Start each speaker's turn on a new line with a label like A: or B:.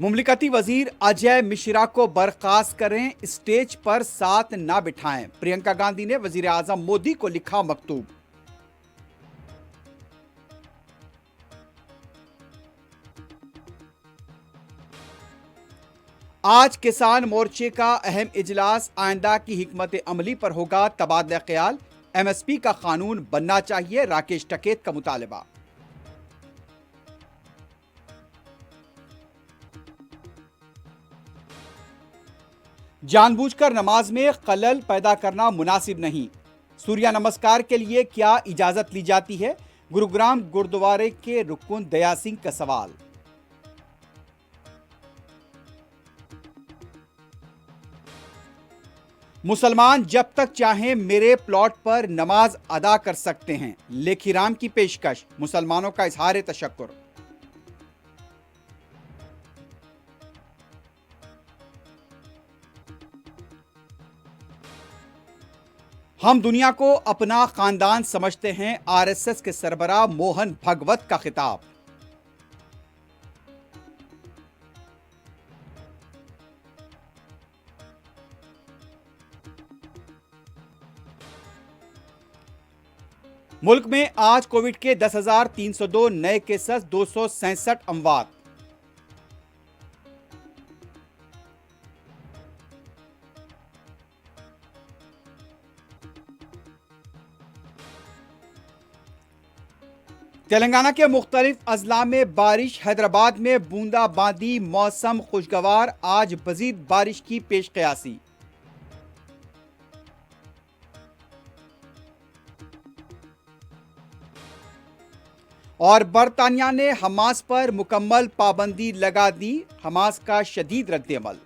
A: मुमलिकती वजीर अजय मिश्रा को बर्खास्त करें, स्टेज पर साथ ना बिठाएं। प्रियंका गांधी ने वजीर आजम मोदी को लिखा मकतूब। आज किसान मोर्चे का अहम इजलास, आइंदा की हिकमत अमली पर होगा तबादला ख्याल। एमएसपी का कानून बनना चाहिए, राकेश टिकैत का मुतालबा। जानबूझकर नमाज में खलल पैदा करना मुनासिब नहीं। सूर्य नमस्कार के लिए क्या इजाजत ली जाती है? गुरुग्राम गुरुद्वारे के रुकन दया सिंह का सवाल। मुसलमान जब तक चाहें मेरे प्लॉट पर नमाज अदा कर सकते हैं, लेखीराम की पेशकश। मुसलमानों का इजहार तशक्कुर। हम दुनिया को अपना खानदान समझते हैं, आरएसएस के सरबराह मोहन भगवत का खिताब। मुल्क में आज कोविड के 10,302 नए केसेस, 267 अमवात। तेलंगाना के मुख्तलिफ अजला में बारिश, हैदराबाद में बूंदाबांदी, मौसम खुशगवार। आज मजीद बारिश की पेशकयासी। और बरतानिया ने हमास पर मुकम्मल पाबंदी लगा दी, हमास का शदीद रद्द अमल।